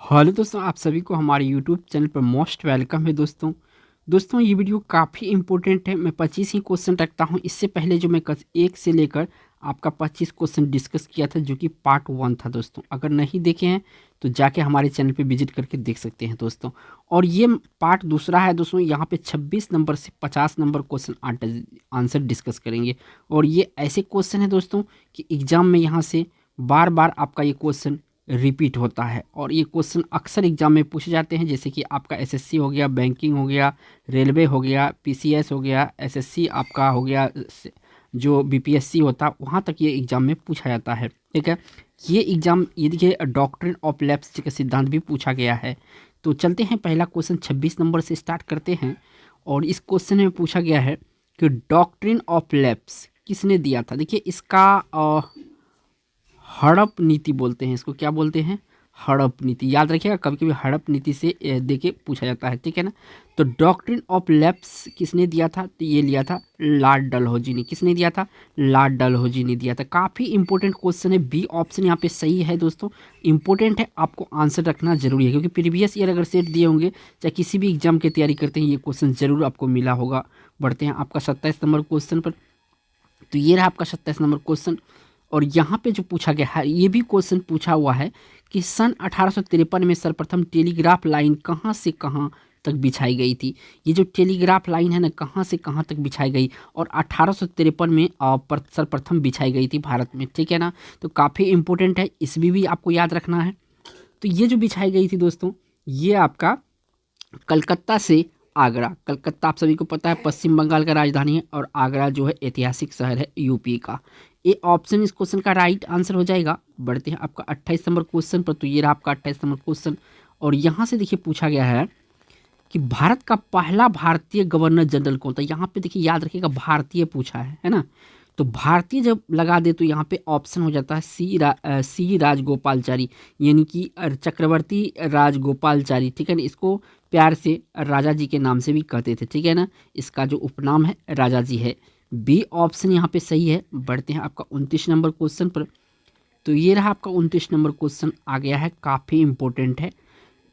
Hello दोस्तों, आप सभी को हमारे यूट्यूब चैनल पर मोस्ट वेलकम है। दोस्तों ये वीडियो काफ़ी इंपॉर्टेंट है। मैं 25 ही क्वेश्चन रखता हूं। इससे पहले जो मैं 1 से लेकर आपका 25 क्वेश्चन डिस्कस किया था, जो कि पार्ट 1 था। दोस्तों अगर नहीं देखे हैं तो जाके हमारे चैनल पे विजिट करके देख सकते हैं दोस्तों। और ये पार्ट दूसरा है दोस्तों। यहाँ पे 26 नंबर से 50 नंबर क्वेश्चन आंसर डिस्कस करेंगे। और ये ऐसे क्वेश्चन है दोस्तों कि एग्जाम में यहाँ से बार बार आपका ये क्वेश्चन रिपीट होता है। और ये क्वेश्चन अक्सर एग्जाम में पूछे जाते हैं, जैसे कि आपका एसएससी हो गया, बैंकिंग हो गया, रेलवे हो गया, पीसीएस हो गया, एसएससी आपका हो गया, जो बीपीएससी होता है वहाँ तक ये एग्जाम में पूछा जाता है। ठीक है, ये देखिए डॉक्ट्रिन ऑफ लैप्स का सिद्धांत भी पूछा गया है। तो चलते हैं, पहला क्वेश्चन 26 नंबर से स्टार्ट करते हैं। और इस क्वेश्चन में पूछा गया है कि डॉक्ट्रिन ऑफ लैप्स किसने दिया था। देखिए इसका हड़प नीति बोलते हैं इसको। क्या बोलते हैं? हड़प नीति। याद रखिएगा, कभी कभी हड़प नीति से देके पूछा जाता है। ठीक है ना। तो डॉक्ट्रिन ऑफ लैप्स किसने दिया था? तो ये लिया था लॉर्ड डलहौजी ने। किसने दिया था? लॉर्ड डलहौजी ने दिया था। काफ़ी इंपॉर्टेंट क्वेश्चन है। बी ऑप्शन यहाँ पे सही है दोस्तों। इंपॉर्टेंट है, आपको आंसर रखना जरूरी है, क्योंकि प्रीवियस ईयर अगर सेट दिए होंगे, चाहे किसी भी एग्जाम की तैयारी करते हैं, ये क्वेश्चन जरूर आपको मिला होगा। बढ़ते हैं आपका 27 नंबर क्वेश्चन पर। तो ये रहा आपका 27 नंबर क्वेश्चन। और यहाँ पे जो पूछा गया है, ये भी क्वेश्चन पूछा हुआ है कि सन 1853 में सर्वप्रथम टेलीग्राफ लाइन कहाँ से कहाँ तक बिछाई गई थी। ये जो टेलीग्राफ लाइन है ना, कहाँ से कहाँ तक बिछाई गई, और 1853 में सर्वप्रथम बिछाई गई थी भारत में। ठीक है ना। तो काफ़ी इंपॉर्टेंट है, इसमें भी आपको याद रखना है। तो ये जो बिछाई गई थी दोस्तों, ये आपका कलकत्ता से आगरा। कलकत्ता आप सभी को पता है पश्चिम बंगाल का राजधानी है, और आगरा जो है ऐतिहासिक शहर है यूपी का। ये ऑप्शन इस क्वेश्चन का राइट आंसर हो जाएगा। बढ़ते हैं आपका 28 नंबर क्वेश्चन पर। तो ये रहा आपका 28 नंबर क्वेश्चन। और यहाँ से देखिए पूछा गया है कि भारत का पहला भारतीय गवर्नर जनरल कौन था। यहाँ पे देखिए याद रखिएगा, भारतीय पूछा है ना। तो भारतीय जब लगा दे तो यहाँ पे ऑप्शन हो जाता है सी राजगोपालचारी, यानी कि चक्रवर्ती राजगोपालचारी। ठीक है ना। इसको प्यार से राजा जी के नाम से भी कहते थे। ठीक है ना। इसका जो उपनाम है राजा जी है। बी ऑप्शन यहाँ पे सही है। बढ़ते हैं आपका 29 नंबर क्वेश्चन पर। तो ये रहा आपका 29 नंबर क्वेश्चन आ गया है, काफ़ी इंपॉर्टेंट है।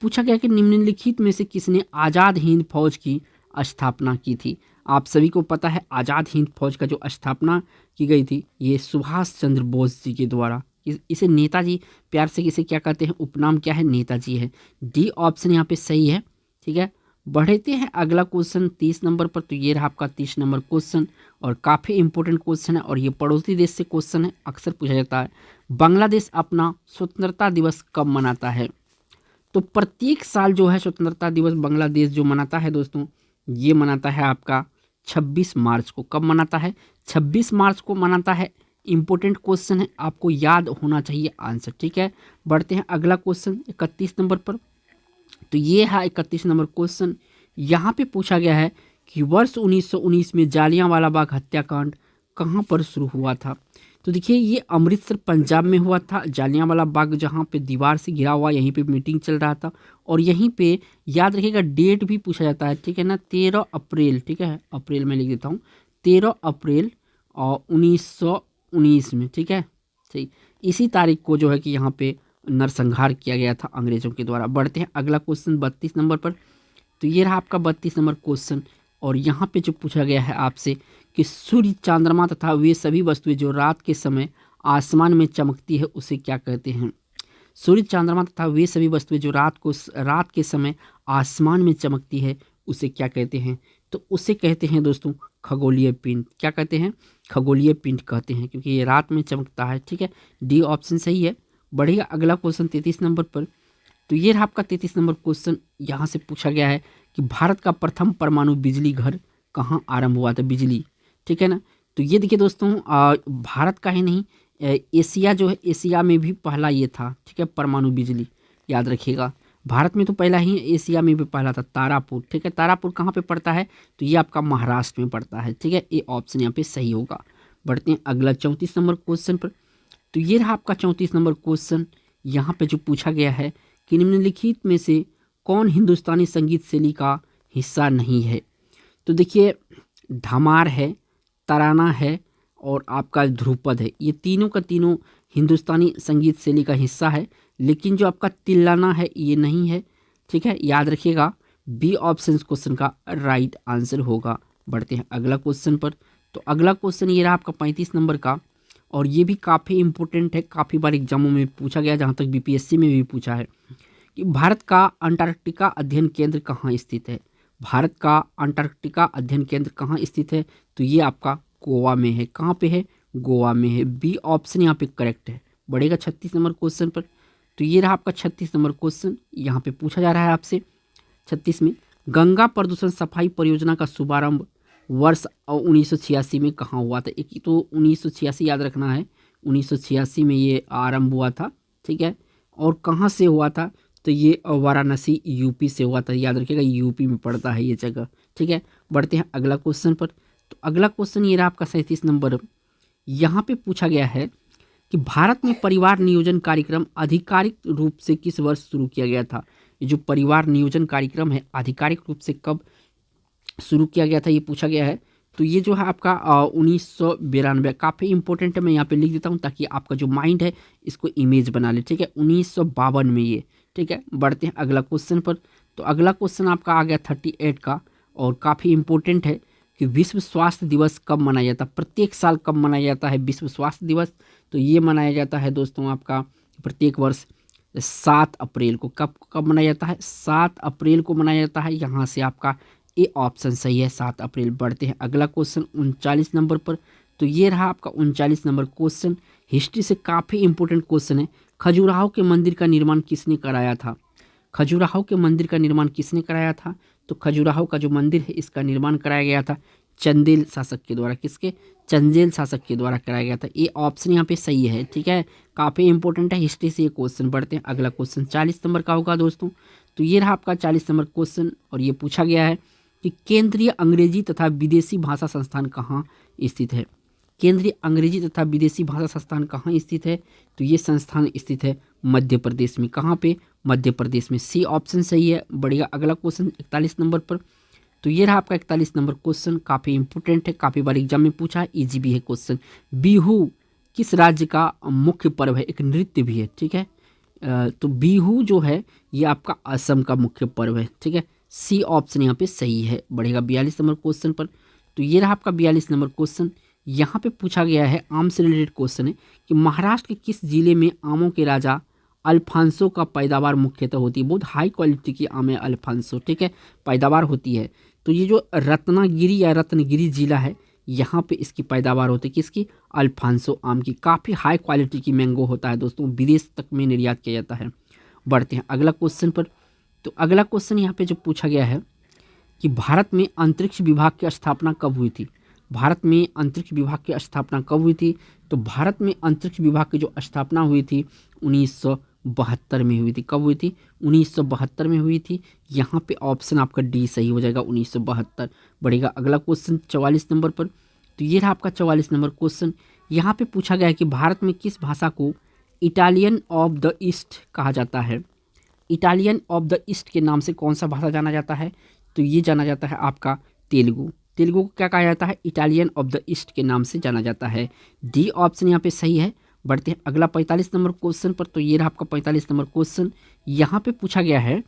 पूछा गया कि निम्नलिखित में से किसने आज़ाद हिंद फौज की स्थापना की थी। आप सभी को पता है आज़ाद हिंद फौज का जो स्थापना की गई थी, ये सुभाष चंद्र बोस जी के द्वारा। इसे नेताजी प्यार से इसे क्या कहते हैं, उपनाम क्या है, नेताजी है। डी ऑप्शन यहाँ पे सही है। ठीक है। बढ़ते हैं अगला क्वेश्चन 30 नंबर पर। तो ये रहा आपका 30 नंबर क्वेश्चन, और काफ़ी इंपॉर्टेंट क्वेश्चन है, और ये पड़ोसी देश से क्वेश्चन है, अक्सर पूछा जाता है। बांग्लादेश अपना स्वतंत्रता दिवस कब मनाता है? तो प्रत्येक साल जो है स्वतंत्रता दिवस बांग्लादेश जो मनाता है दोस्तों, ये मनाता है आपका 26 मार्च को। कब मनाता है? 26 मार्च को मनाता है। इंपॉर्टेंट क्वेश्चन है, आपको याद होना चाहिए आंसर। ठीक है। बढ़ते हैं अगला क्वेश्चन 31 नंबर पर। तो ये है 31 नंबर क्वेश्चन। यहाँ पे पूछा गया है कि वर्ष 1919 में जालियांवाला बाग हत्याकांड कहाँ पर शुरू हुआ था। तो देखिए ये अमृतसर पंजाब में हुआ था। जालियांवाला बाग जहाँ पे दीवार से घिरा हुआ, यहीं पे मीटिंग चल रहा था। और यहीं पे याद रखिएगा डेट भी पूछा जाता है। ठीक है ना। 13 अप्रैल। ठीक है, अप्रैल में लिख देता हूँ, 13 अप्रैल और 1919 में। ठीक है। सही, इसी तारीख को जो है कि यहाँ पे नरसंहार किया गया था अंग्रेजों के द्वारा। बढ़ते हैं अगला क्वेश्चन 32 नंबर पर। तो ये रहा आपका 32 नंबर क्वेश्चन। और यहाँ पे जो पूछा गया है आपसे कि सूर्य, चंद्रमा तथा वे सभी वस्तुएं जो रात के समय आसमान में चमकती है, उसे क्या कहते हैं? सूर्य, चंद्रमा तथा वे सभी वस्तुएं जो रात के समय आसमान में चमकती है, उसे क्या कहते हैं? तो उसे कहते हैं दोस्तों खगोलीय पिंड। क्या कहते हैं? खगोलीय पिंड कहते हैं, क्योंकि ये रात में चमकता है। ठीक है। डी ऑप्शन सही है। बढ़िया अगला क्वेश्चन 33 नंबर पर। तो ये रहा आपका 33 नंबर क्वेश्चन। यहाँ से पूछा गया है कि भारत का प्रथम परमाणु बिजली घर कहाँ आरंभ हुआ था, बिजली। ठीक है ना। तो ये देखिए दोस्तों, भारत का ही नहीं, एशिया जो है, एशिया में भी पहला ये था। ठीक है, परमाणु बिजली। याद रखिएगा, भारत में तो पहला ही, एशिया में भी पहला था, तारापुर। ठीक है। तारापुर कहाँ पे पड़ता है? तो ये आपका महाराष्ट्र में पड़ता है। ठीक है, ये ऑप्शन यहाँ पे सही होगा। बढ़ते हैं अगला 34 नंबर क्वेश्चन पर। तो ये रहा आपका 34 नंबर क्वेश्चन। यहाँ पे जो पूछा गया है कि निम्नलिखित में से कौन हिंदुस्तानी संगीत शैली का हिस्सा नहीं है। तो देखिए धमार है, तराना है, और आपका ध्रुपद है। ये तीनों का तीनों हिंदुस्तानी संगीत शैली का हिस्सा है, लेकिन जो आपका तिल्लाना है ये नहीं है, ठीक है, याद रखिएगा। बी ऑप्शन क्वेश्चन का राइट आंसर होगा। बढ़ते हैं अगला क्वेश्चन पर। तो अगला क्वेश्चन ये रहा आपका 35 नंबर का, और ये भी काफ़ी इंपॉर्टेंट है, काफ़ी बार एग्जामों में पूछा गया, जहाँ तक बीपीएससी में भी पूछा है कि भारत का अंटार्कटिका अध्ययन केंद्र कहाँ स्थित है। भारत का अंटार्कटिका अध्ययन केंद्र कहाँ स्थित है, तो ये आपका गोवा में है। कहाँ पे है, गोवा में है। बी ऑप्शन यहाँ पे करेक्ट है। बढ़ेगा 36 नंबर क्वेश्चन पर। तो ये रहा आपका 36 नंबर क्वेश्चन, यहाँ पे पूछा जा रहा है आपसे 36 में, गंगा प्रदूषण सफाई परियोजना का शुभारंभ वर्ष 1986 में कहाँ हुआ था। एक तो 1986 याद रखना है, 1986 में ये आरंभ हुआ था, ठीक है। और कहाँ से हुआ था, तो ये वाराणसी यूपी से हुआ था। याद रखिएगा यूपी में पड़ता है ये जगह, ठीक है। बढ़ते हैं अगला क्वेश्चन पर। तो अगला क्वेश्चन ये रहा आपका 37 नंबर। यहाँ पे पूछा गया है कि भारत में परिवार नियोजन कार्यक्रम आधिकारिक रूप से किस वर्ष शुरू किया गया था। ये जो परिवार नियोजन कार्यक्रम है आधिकारिक रूप से कब शुरू किया गया था, ये पूछा गया है। तो ये जो है आपका 1992, काफ़ी इंपॉर्टेंट है, मैं यहाँ पे लिख देता हूँ ताकि आपका जो माइंड है इसको इमेज बना ले, ठीक है। 1952 में ये, ठीक है। बढ़ते हैं अगला क्वेश्चन पर। तो अगला क्वेश्चन आपका आ गया 38 का, और काफ़ी इंपॉर्टेंट है कि विश्व स्वास्थ्य दिवस कब मनाया जाता है। प्रत्येक साल कब मनाया जाता है विश्व स्वास्थ्य दिवस, तो ये मनाया जाता है दोस्तों आपका प्रत्येक वर्ष 7 अप्रैल को। कब कब मनाया जाता है, 7 अप्रैल को मनाया जाता है। यहाँ से आपका ए ऑप्शन सही है, 7 अप्रैल। बढ़ते हैं अगला क्वेश्चन 39 नंबर पर। तो ये रहा आपका 39 नंबर क्वेश्चन, हिस्ट्री से काफ़ी इंपॉर्टेंट क्वेश्चन है। खजुराहो के मंदिर का निर्माण किसने कराया था। खजुराहो के मंदिर का निर्माण किसने कराया था, तो खजुराहो का जो मंदिर है इसका निर्माण कराया गया था चंदेल शासक के द्वारा। किसके, चंदेल शासक के द्वारा कराया गया था। ये ऑप्शन यहाँ पे सही है, ठीक है। काफ़ी इंपॉर्टेंट है हिस्ट्री से ये क्वेश्चन। बढ़ते हैं अगला क्वेश्चन 40 नंबर का होगा दोस्तों। तो ये रहा आपका 40 नंबर क्वेश्चन, और ये पूछा गया है कि केंद्रीय अंग्रेजी तथा विदेशी भाषा संस्थान कहाँ स्थित है। केंद्रीय अंग्रेजी तथा विदेशी भाषा संस्थान कहाँ स्थित है, तो ये संस्थान स्थित है मध्य प्रदेश में। कहाँ पे, मध्य प्रदेश में। सी ऑप्शन सही है। बढ़ेगा अगला क्वेश्चन 41 नंबर पर। तो ये रहा आपका 41 नंबर क्वेश्चन, काफ़ी इंपॉर्टेंट है, काफ़ी बार एग्जाम में पूछा है, ईजी भी है क्वेश्चन। बिहू किस राज्य का मुख्य पर्व है, एक नृत्य भी है, ठीक है। तो बिहू जो है ये आपका असम का मुख्य पर्व है, ठीक है। सी ऑप्शन यहाँ पे सही है। बढ़ेगा 42 नंबर क्वेश्चन पर। तो ये रहा आपका 42 नंबर क्वेश्चन। यहाँ पे पूछा गया है, आम से रिलेटेड क्वेश्चन है कि महाराष्ट्र के किस जिले में आमों के राजा अल्फांसो का पैदावार मुख्यतः होती है। बहुत हाई क्वालिटी की आम है अल्फांसो, ठीक है, पैदावार होती है। तो ये जो रत्नागिरी या रत्नगिरी जिला है यहाँ पे इसकी पैदावार होती है, किसकी, अल्फांसो आम की। काफ़ी हाई क्वालिटी की मैंगो होता है दोस्तों, विदेश तक में निर्यात किया जाता है। बढ़ते हैं अगला क्वेश्चन पर। तो अगला क्वेश्चन यहाँ पे जो पूछा गया है कि भारत में अंतरिक्ष विभाग की स्थापना कब हुई थी। भारत में अंतरिक्ष विभाग की स्थापना कब हुई थी, तो भारत में अंतरिक्ष विभाग की जो स्थापना हुई थी 1972 में हुई थी। कब हुई थी, 1972 में हुई थी। यहाँ पे ऑप्शन आपका डी सही हो जाएगा, 1972। बढ़ेगा अगला क्वेश्चन 44 नंबर पर। तो ये रहा आपका 44 नंबर क्वेश्चन। यहाँ पे पूछा गया है कि भारत में किस भाषा को इटालियन ऑफ द ईस्ट कहा जाता है। इटालियन ऑफ द ईस्ट के नाम से कौन सा भाषा जाना जाता है, तो ये जाना जाता है आपका तेलुगु। तेलुगु को क्या कहा जाता है, इटालियन ऑफ द ईस्ट के नाम से जाना जाता है। डी ऑप्शन यहाँ पे सही है। बढ़ते हैं अगला 45 नंबर क्वेश्चन पर। तो ये रहा आपका 45 नंबर क्वेश्चन। यहाँ पे पूछा गया है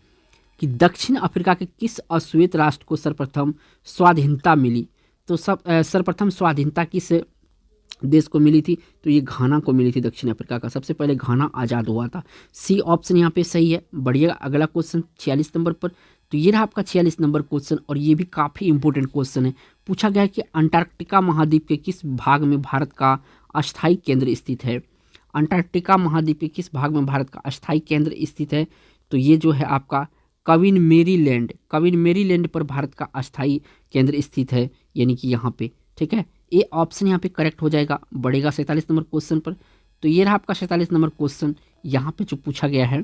कि दक्षिण अफ्रीका के किस अश्वेत राष्ट्र को सर्वप्रथम स्वाधीनता मिली। तो सर्वप्रथम स्वाधीनता किस देश को मिली थी, तो ये घाना को मिली थी। दक्षिण अफ्रीका का सबसे पहले घाना आज़ाद हुआ था। सी ऑप्शन यहाँ पे सही है। बढ़िएगा अगला क्वेश्चन 46 नंबर पर। तो ये रहा आपका 46 नंबर क्वेश्चन, और ये भी काफ़ी इंपॉर्टेंट क्वेश्चन है। पूछा गया है कि अंटार्कटिका महाद्वीप के किस भाग में भारत का अस्थायी केंद्र स्थित है। अंटार्कटिका महाद्वीप के किस भाग में भारत का अस्थायी केंद्र स्थित है, तो ये जो है आपका कविन मेरीलैंड पर भारत का अस्थायी केंद्र स्थित है, यानी कि यहाँ पे, ठीक है। ए ऑप्शन यहाँ पे करेक्ट हो जाएगा। बढ़ेगा 47 नंबर क्वेश्चन पर। तो ये रहा आपका 47 नंबर क्वेश्चन। यहाँ पे जो पूछा गया है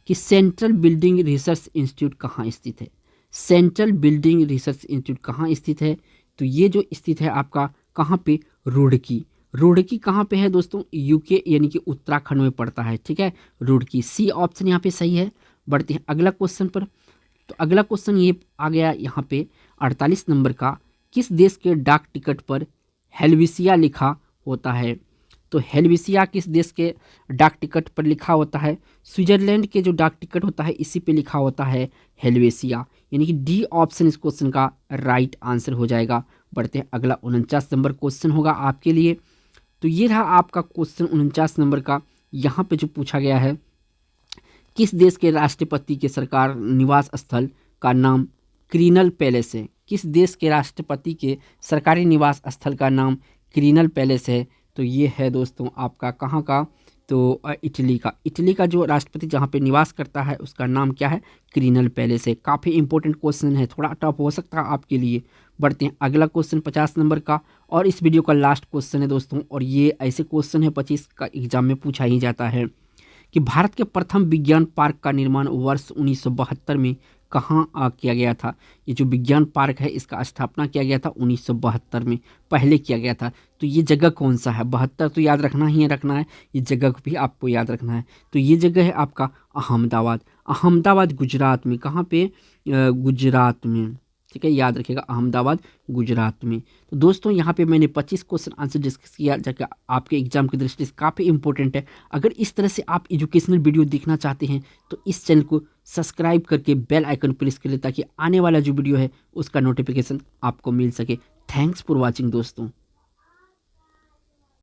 कि सेंट्रल बिल्डिंग रिसर्च इंस्टीट्यूट कहाँ स्थित है। सेंट्रल बिल्डिंग रिसर्च इंस्टीट्यूट कहाँ स्थित है, तो ये जो स्थित है आपका कहाँ पे, रुड़की। रुड़की कहाँ पे है दोस्तों, यूके यानी कि उत्तराखंड में पड़ता है, ठीक है, रुड़की। सी ऑप्शन यहाँ पे सही है। बढ़ते हैं अगला क्वेश्चन पर। तो अगला क्वेश्चन ये आ गया यहाँ पे 48 नंबर का, किस देश के डाक टिकट पर हेल्वेसिया लिखा होता है। तो हेलवेसिया किस देश के डाक टिकट पर लिखा होता है? स्विट्जरलैंड के जो डाक टिकट होता है इसी पे लिखा होता है हेलवेसिया, यानी कि डी ऑप्शन इस क्वेश्चन का राइट आंसर हो जाएगा। बढ़ते हैं अगला 49 नंबर क्वेश्चन होगा आपके लिए। तो ये रहा आपका क्वेश्चन 49 नंबर का। यहाँ पे जो पूछा गया है, किस देश के राष्ट्रपति के सरकार निवास स्थल का नाम क्रिनल पैलेस है? किस देश के राष्ट्रपति के सरकारी निवास स्थल का नाम क्रिनल पैलेस है? तो ये है दोस्तों आपका कहाँ का? तो इटली का। इटली का जो राष्ट्रपति जहाँ पे निवास करता है उसका नाम क्या है? क्रिनल पैलेस है। काफ़ी इंपॉर्टेंट क्वेश्चन है, थोड़ा टफ हो सकता है आपके लिए। बढ़ते हैं अगला क्वेश्चन 50 नंबर का, और इस वीडियो का लास्ट क्वेश्चन है दोस्तों। और ये ऐसे क्वेश्चन है 25 का एग्जाम में पूछा ही जाता है कि भारत के प्रथम विज्ञान पार्क का निर्माण वर्ष 1972 में कहाँ किया गया था? ये जो विज्ञान पार्क है इसका स्थापना किया गया था 1972 में, पहले किया गया था। तो ये जगह कौन सा है? 72 तो याद रखना ही रखना है, ये जगह को भी आपको याद रखना है। तो ये जगह है आपका अहमदाबाद। अहमदाबाद गुजरात में। कहाँ पे? गुजरात में। ठीक है, याद रखिएगा, अहमदाबाद गुजरात में। तो दोस्तों यहाँ पे मैंने 25 क्वेश्चन आंसर डिस्कस किया जो कि आपके एग्जाम की दृष्टि से काफ़ी इंपॉर्टेंट है। अगर इस तरह से आप एजुकेशनल वीडियो देखना चाहते हैं तो इस चैनल को सब्सक्राइब करके बेल आइकन प्रेस करें ताकि आने वाला जो वीडियो है उसका नोटिफिकेशन आपको मिल सके। थैंक्स फॉर वॉचिंग दोस्तों।